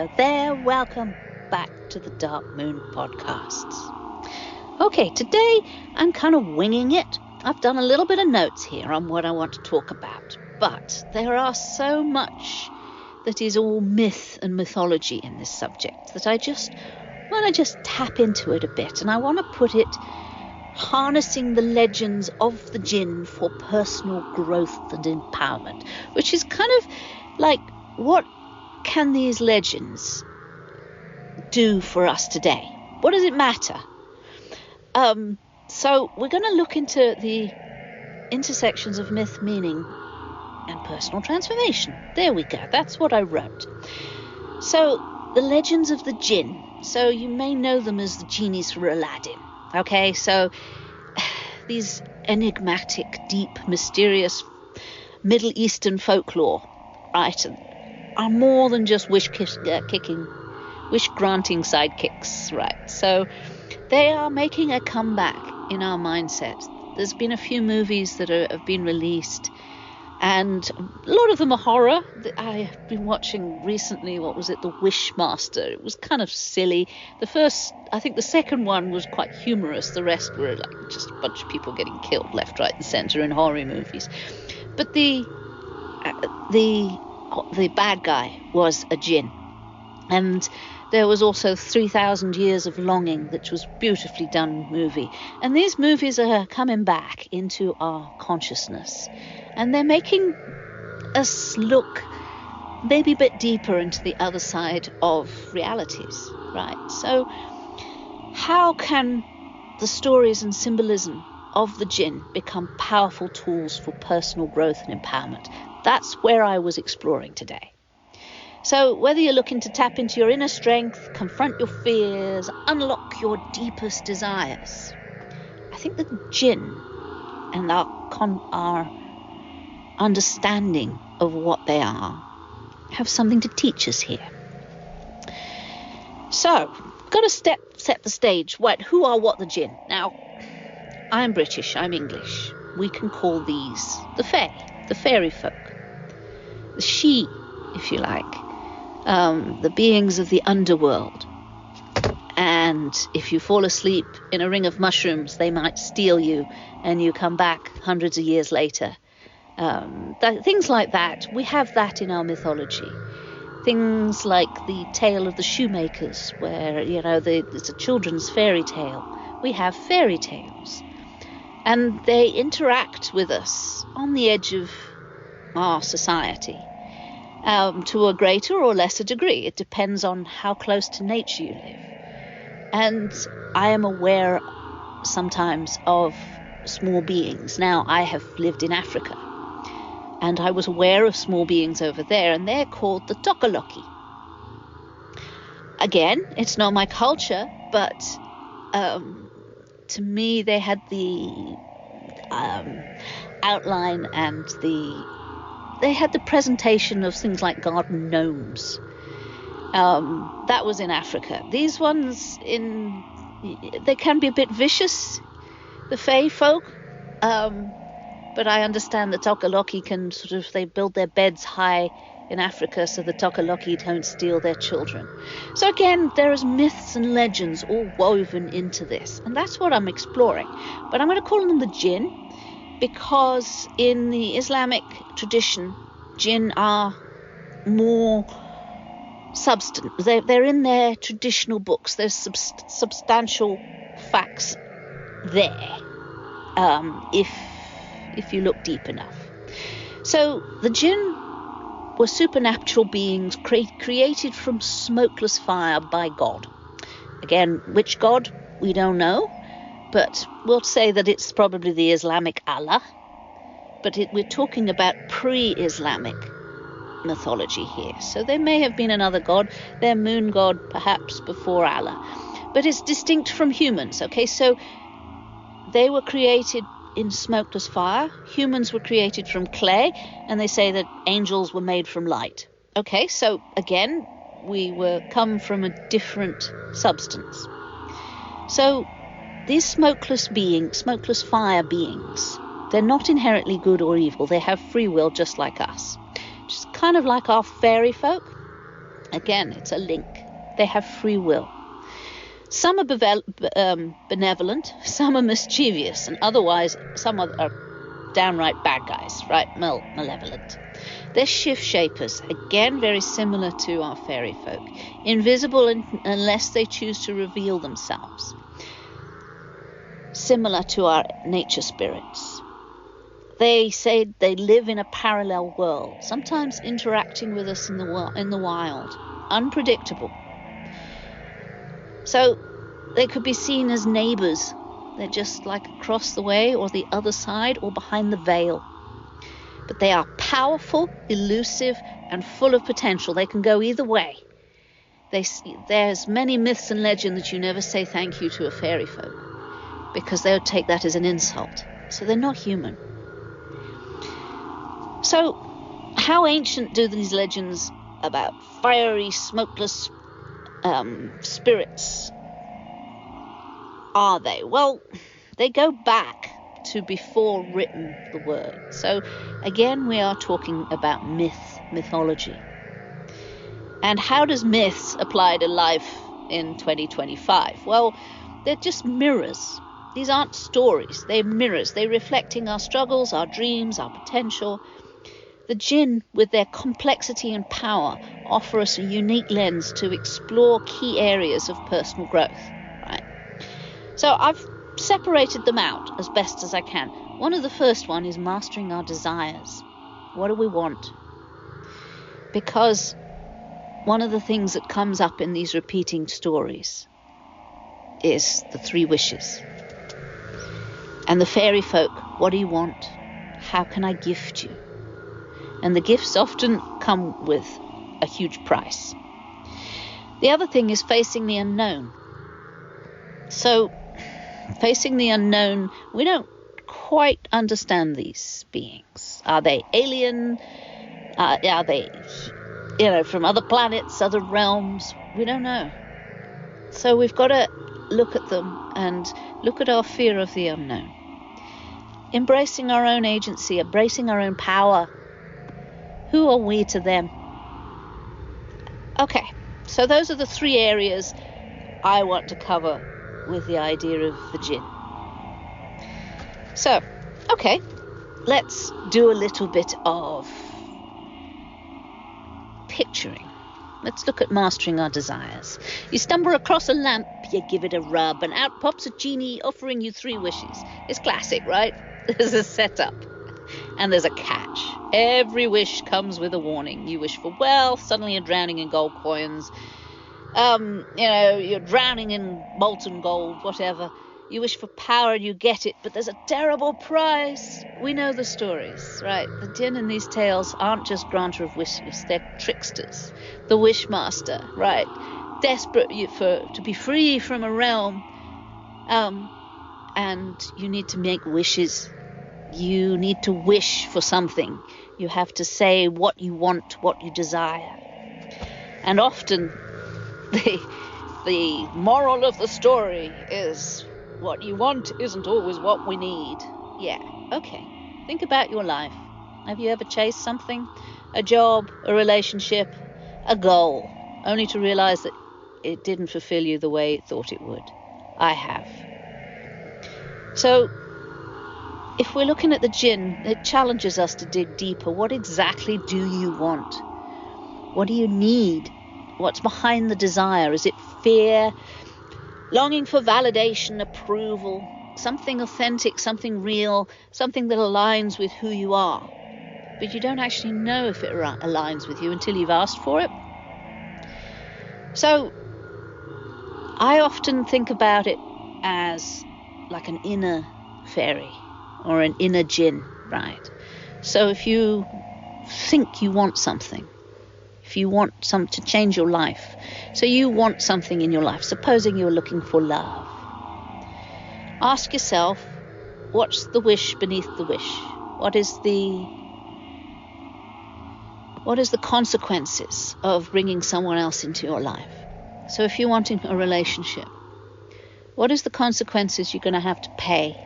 Hello there, welcome back to the Dark Moon Podcasts. Okay, today I'm kind of winging it. I've done a little bit of notes here on what I want to talk about, but there are so much that is all myth and mythology in this subject that I just want to tap into it a bit, and I want to put it harnessing the legends of the Djinn for personal growth and empowerment, which is kind of like, what can these legends do for us today? What does it matter? So we're going to look into the intersections of myth, meaning, and personal transformation. There we go. That's what I wrote. So the legends of the Djinn. So you may know them as the genies from Aladdin. Okay, so these enigmatic, deep, mysterious Middle Eastern folklore, right, are more than just wish-granting sidekicks, right? So they are making a comeback in our mindset. There's been a few movies that have been released, and a lot of them are horror. I have been watching recently, what was it, The Wishmaster. It was kind of silly. I think the second one was quite humorous. The rest were like just a bunch of people getting killed left, right, and centre in horror movies. But the bad guy was a Djinn. And there was also 3,000 Years of Longing, which was beautifully done movie. And these movies are coming back into our consciousness. And they're making us look maybe a bit deeper into the other side of realities, right? So how can the stories and symbolism of the Djinn become powerful tools for personal growth and empowerment? That's where I was exploring today. So whether you're looking to tap into your inner strength, confront your fears, unlock your deepest desires, I think the Djinn and our understanding of what they are have something to teach us here. So, got to set the stage. Who are what the Djinn? Now, I'm British, I'm English. We can call these the Fae, the fairy folk, the She, if you like, the beings of the underworld. And if you fall asleep in a ring of mushrooms, they might steal you and you come back hundreds of years later. Things like that. We have that in our mythology. Things like the tale of the shoemakers, where, it's a children's fairy tale. We have fairy tales. And they interact with us on the edge of our society. To a greater or lesser degree. It depends on how close to nature you live. And I am aware sometimes of small beings. Now, I have lived in Africa, and I was aware of small beings over there, and they're called the Tokoloki. Again, it's not my culture, but to me they had the outline and they had the presentation of things like garden gnomes. That was in Africa. These ones, they can be a bit vicious, the Fae folk. But I understand the Tokoloki they build their beds high in Africa so the Tokoloki don't steal their children. So again, there is myths and legends all woven into this. And that's what I'm exploring. But I'm going to call them the Djinn, because in the Islamic tradition, Djinn are more substance. They're in their traditional books. There's substantial facts there, if you look deep enough. So the Djinn were supernatural beings created from smokeless fire by God. Again, which God, we don't know. But we'll say that it's probably the Islamic Allah. But we're talking about pre-Islamic mythology here. So there may have been another god, their moon god perhaps before Allah. But it's distinct from humans, okay? So they were created in smokeless fire. Humans were created from clay. And they say that angels were made from light. Okay, so again, we come from a different substance. So these smokeless fire beings, they're not inherently good or evil. They have free will just like us. Just kind of like our fairy folk. Again, it's a link. They have free will. Some are benevolent, some are mischievous, and otherwise some are downright bad guys, right? Malevolent. They're shift shapers, again very similar to our fairy folk, invisible unless they choose to reveal themselves, similar to our nature spirits. They say they live in a parallel world, sometimes interacting with us in the wild, unpredictable. So they could be seen as neighbors. They're just like across the way or the other side or behind the veil. But they are powerful, elusive, and full of potential. They can go either way. There's many myths and legends that you never say thank you to a fairy folk because they would take that as an insult. So they're not human. So how ancient do these legends about fiery, smokeless spirits are they? Well, they go back to before written the word. So again, we are talking about mythology. And how does myths apply to life in 2025? Well, they're just mirrors. These aren't stories, they're mirrors. They're reflecting our struggles, our dreams, our potential. The Djinn, with their complexity and power, offer us a unique lens to explore key areas of personal growth. Right? So I've separated them out as best as I can. One of the first one is mastering our desires. What do we want? Because one of the things that comes up in these repeating stories is the 3 wishes. And the fairy folk, what do you want? How can I gift you? And the gifts often come with a huge price. The other thing is facing the unknown. So, facing the unknown, we don't quite understand these beings. Are they alien? Are they, from other planets, other realms? We don't know. So we've got to look at them and look at our fear of the unknown. Embracing our own agency, embracing our own power. Who are we to them? Okay, so those are the 3 areas I want to cover with the idea of the Djinn. So, okay, let's do a little bit of picturing. Let's look at mastering our desires. You stumble across a lamp, you give it a rub, and out pops a genie offering you 3 wishes. It's classic, right? There's a setup. And there's a catch. Every wish comes with a warning. You wish for wealth, suddenly you're drowning in gold coins. You're drowning in molten gold, whatever. You wish for power and you get it, but there's a terrible price. We know the stories, right? The Djinn in these tales aren't just granter of wishes, they're tricksters. The wishmaster, right? Desperate to be free from a realm. And you need to make wishes. You need to wish for something. You have to say what you want, what you desire. And often the moral of the story is what you want isn't always what we need. Yeah, okay. Think about your life. Have you ever chased something? A job, a relationship, a goal, only to realize that it didn't fulfill you the way it thought it would? I have. So, if we're looking at the Djinn, it challenges us to dig deeper. What exactly do you want? What do you need? What's behind the desire? Is it fear, longing for validation, approval, something authentic, something real, something that aligns with who you are? But you don't actually know if it aligns with you until you've asked for it. So, I often think about it as like an inner fairy or an inner Djinn, right? So if you think you want something, if you want to change your life, so you want something in your life, supposing you're looking for love, ask yourself, what's the wish beneath the wish? What is the consequences of bringing someone else into your life? So if you're wanting a relationship, what is the consequences you're going to have to pay?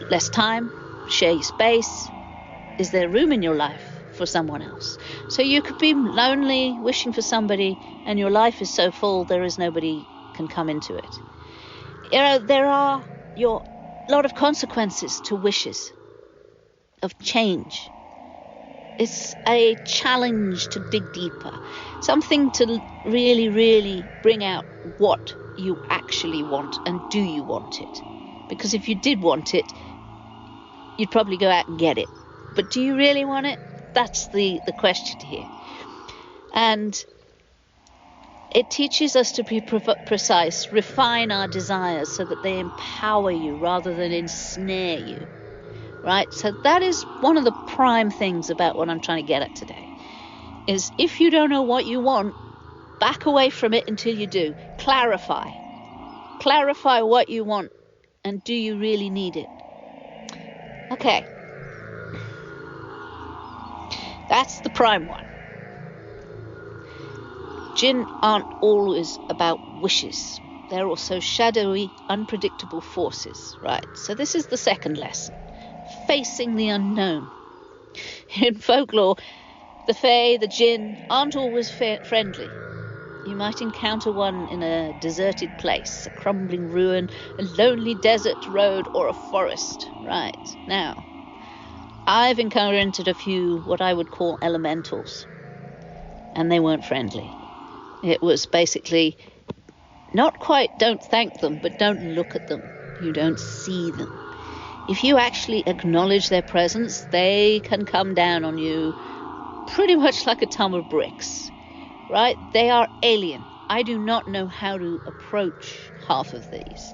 Less time, share your space. Is there room in your life for someone else. So you could be lonely, wishing for somebody, and your life is so full there is nobody can come into it. There are a lot of consequences to wishes, of change. It's a challenge to dig deeper, something to really, really bring out what you actually want, and do you want it? Because if you did want it, you'd probably go out and get it. But do you really want it? That's the question here. And it teaches us to be precise, refine our desires so that they empower you rather than ensnare you. Right? So that is one of the prime things about what I'm trying to get at today, is if you don't know what you want, back away from it until you do. Clarify what you want, and do you really need it? Okay. That's the prime one. Djinn aren't always about wishes. They're also shadowy, unpredictable forces, right? So this is the second lesson. Facing the unknown. In folklore, the fae, the Djinn, aren't always friendly. You might encounter one in a deserted place, a crumbling ruin, a lonely desert road, or a forest. Right. Now, I've encountered a few what I would call elementals, and they weren't friendly. It was basically not quite don't thank them, but don't look at them. You don't see them. If you actually acknowledge their presence, they can come down on you pretty much like a ton of bricks, right? They are alien. I do not know how to approach half of these.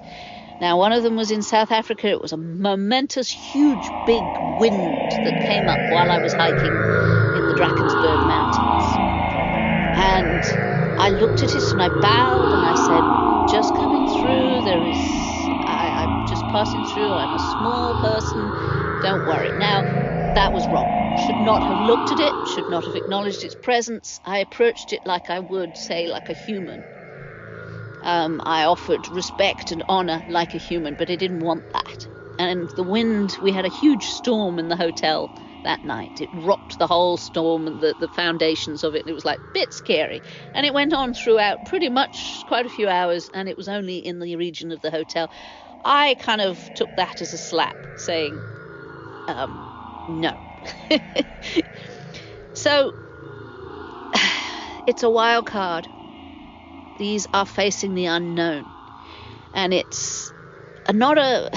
Now, one of them was in South Africa. It was a momentous, huge, big wind that came up while I was hiking in the Drakensberg Mountains. And I looked at it and I bowed and I said, just coming through, I'm just passing through, I'm a small person, don't worry. Now, that was wrong. Should not have looked at it, should not have acknowledged its presence. I approached it like I would, say, like a human. I offered respect and honor like a human, but I didn't want that. And the wind, we had a huge storm in the hotel that night. It rocked the whole storm and the foundations of it. It was like a bit scary. And it went on throughout pretty much quite a few hours, and it was only in the region of the hotel. I kind of took that as a slap, saying, no. So, it's a wild card. These are facing the unknown. And it's not a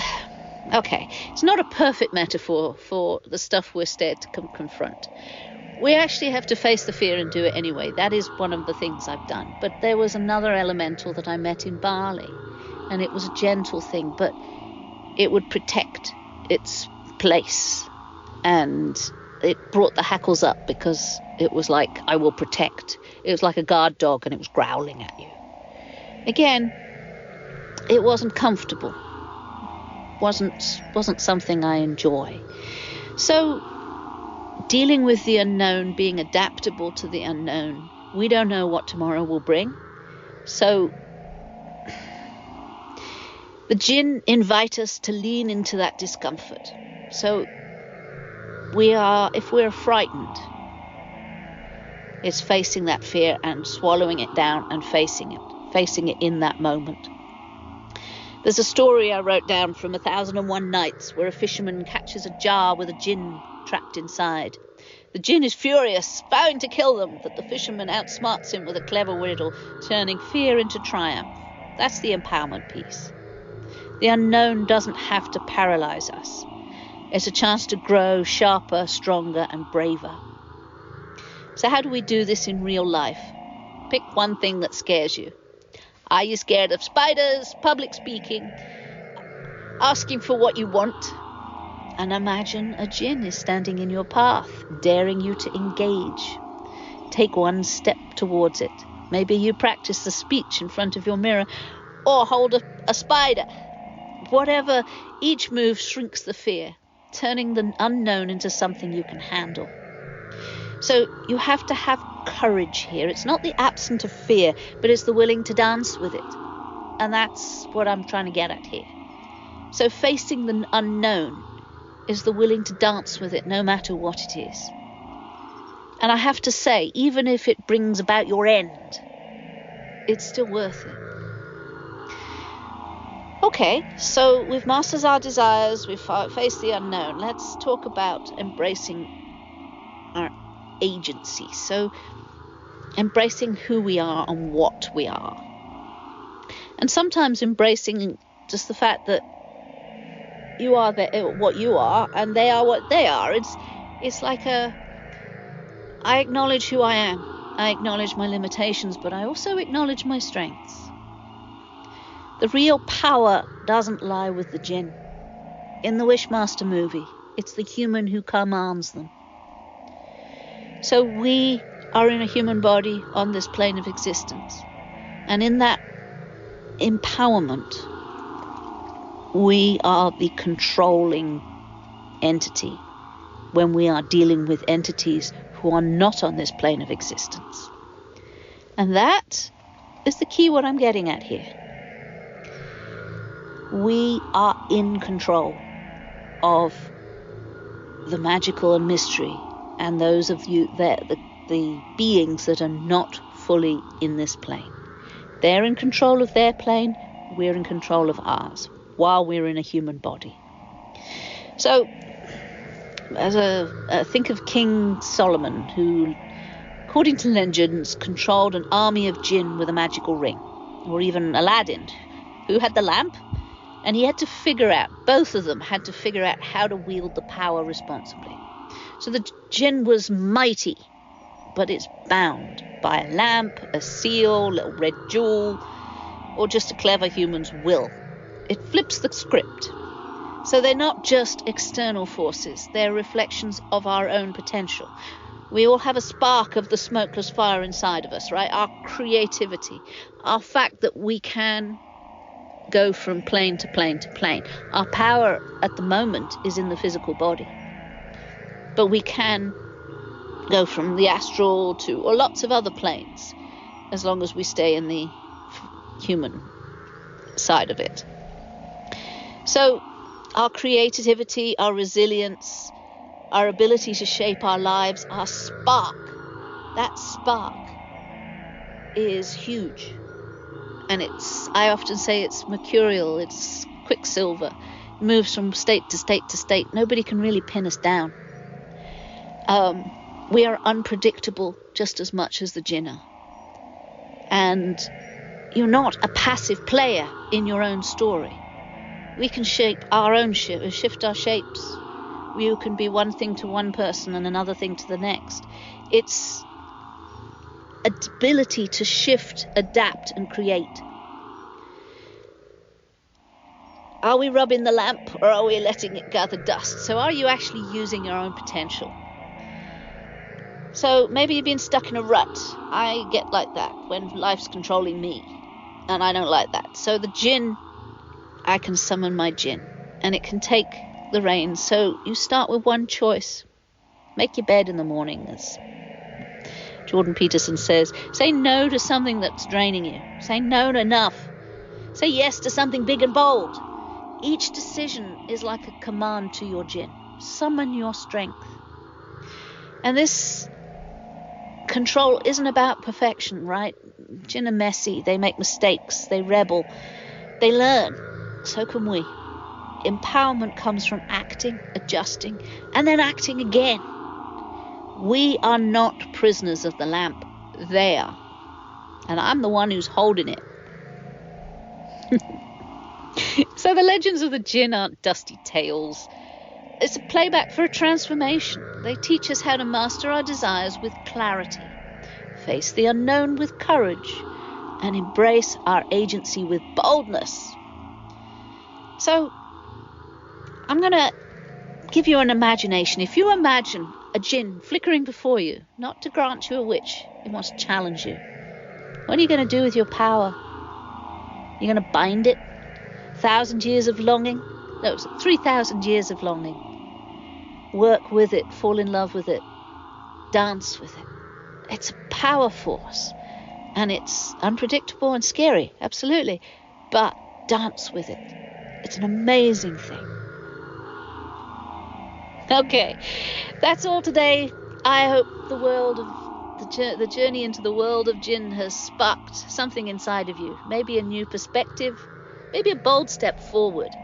perfect metaphor for the stuff we're scared to confront. We actually have to face the fear and do it anyway. That is one of the things I've done. But there was another elemental that I met in Bali, and it was a gentle thing, but it would protect its place. And it brought the hackles up because it was like, I will protect. It was like a guard dog, and it was growling at you. Again, it wasn't comfortable. Wasn't something I enjoy. So, dealing with the unknown, being adaptable to the unknown, we don't know what tomorrow will bring. So, the Djinn invite us to lean into that discomfort. So, if we're frightened, it's facing that fear and swallowing it down and facing it in that moment. There's a story I wrote down from 1001 Nights where a fisherman catches a jar with a Djinn trapped inside. The Djinn is furious, vowing to kill them, but the fisherman outsmarts him with a clever riddle, turning fear into triumph. That's the empowerment piece. The unknown doesn't have to paralyze us. It's a chance to grow sharper, stronger, and braver. So how do we do this in real life? Pick one thing that scares you. Are you scared of spiders, public speaking, asking for what you want? And imagine a Djinn is standing in your path, daring you to engage. Take one step towards it. Maybe you practice the speech in front of your mirror, or hold a spider. Whatever, each move shrinks the fear, turning the unknown into something you can handle. So you have to have courage here. It's not the absence of fear, but it's the willing to dance with it. And that's what I'm trying to get at here. So facing the unknown is the willing to dance with it no matter what it is. And I have to say, even if it brings about your end, it's still worth it. Okay, so we've mastered our desires, we've faced the unknown. Let's talk about embracing our agency. So, embracing who we are and what we are. And sometimes embracing just the fact that you are what you are and they are what they are. It's like I acknowledge who I am. I acknowledge my limitations, but I also acknowledge my strengths. The real power doesn't lie with the Djinn. In the Wishmaster movie, it's the human who commands them. So we are in a human body on this plane of existence. And in that empowerment, we are the controlling entity when we are dealing with entities who are not on this plane of existence. And that is the key what I'm getting at here. We are in control of the magical and mystery, and those of you the beings that are not fully in this plane. They're in control of their plane, we're in control of ours, while we're in a human body. So, think of King Solomon, who, according to legends, controlled an army of Djinn with a magical ring, or even Aladdin, who had the lamp, and he had to figure out, both of them had to figure out how to wield the power responsibly. So the Djinn was mighty, but it's bound by a lamp, a seal, a little red jewel, or just a clever human's will. It flips the script. So they're not just external forces, they're reflections of our own potential. We all have a spark of the smokeless fire inside of us, right? Our creativity, our fact that we can go from plane to plane to plane. Our power at the moment is in the physical body. But we can go from the astral to or lots of other planes, as long as we stay in the human side of it. So our creativity, our resilience, our ability to shape our lives, our spark, that spark is huge. And I often say it's mercurial, it's quicksilver. It moves from state to state to state. Nobody can really pin us down. We are unpredictable just as much as the Djinn are. And you're not a passive player in your own story. We can shape our own shift our shapes. You can be one thing to one person and another thing to the next. It's ability to shift, adapt, and create. Are we rubbing the lamp or are we letting it gather dust? So are you actually using your own potential? So maybe you've been stuck in a rut. I get like that when life's controlling me, and I don't like that. So the Djinn, I can summon my Djinn, and it can take the reins. So you start with one choice. Make your bed in the morning, as Jordan Peterson says. Say no to something that's draining you. Say no to enough. Say yes to something big and bold. Each decision is like a command to your Djinn. Summon your strength. And this control isn't about perfection, right? Djinn are messy. They make mistakes. They rebel. They learn. So can we. Empowerment comes from acting, adjusting, and then acting again. We are not prisoners of the lamp. They are. And I'm the one who's holding it. So the legends of the Djinn aren't dusty tales. It's a playback for a transformation. They teach us how to master our desires with clarity, face the unknown with courage, and embrace our agency with boldness. So I'm going to give you an imagination. If you imagine a Djinn flickering before you, not to grant you a wish, it wants to challenge you. What are you going to do with your power? You're going to bind it? 1,000 years of longing? No, 3,000 years of longing. Work with it, fall in love with it, dance with it. It's a power force, and it's unpredictable and scary, absolutely, but dance with it. It's an amazing thing. Okay, that's all today. I hope the journey into the world of Djinn has sparked something inside of you, maybe a new perspective, maybe a bold step forward.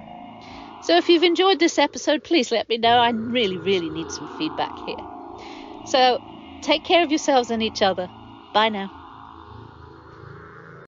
So if you've enjoyed this episode, please let me know. I really, really need some feedback here. So take care of yourselves and each other. Bye now.